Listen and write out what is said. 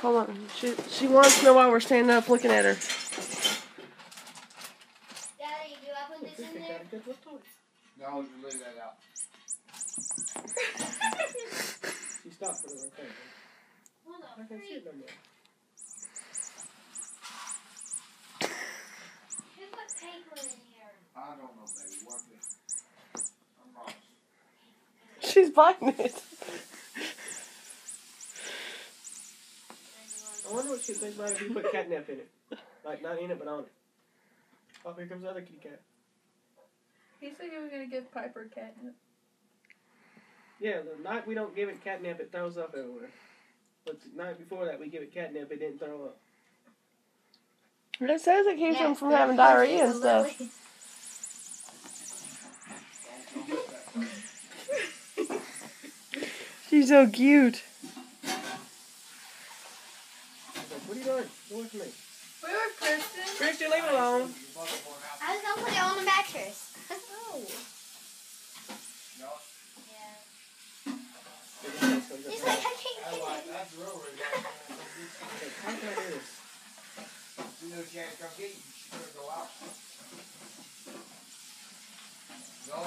Hold on. She wants to know why we're standing up looking at her. Daddy, do I put this in there? No, you leave that out. She stopped for the right thing. Hold I on. can see it no more. Who put paper in here? I don't know, baby. Work it. I'm wrong. She's biting it. I wonder what she thinks about if you put catnip in it. Like, not in it, but on it. Oh, here comes the other kitty cat. He said he was going to give Piper catnip. Yeah, the night we don't give it catnip, it throws up everywhere. But the night before that, we give it catnip, it didn't throw up. It says it keeps him from having diarrhea and stuff. She's so cute. What are you doing? Go with me. We were Kristen. Christian, leave it alone. I was gonna put it on the mattress. Oh. Yeah. He's like, I can't get it. That's real. How can I do this? You know she ain't come get you. She's gonna go out. No.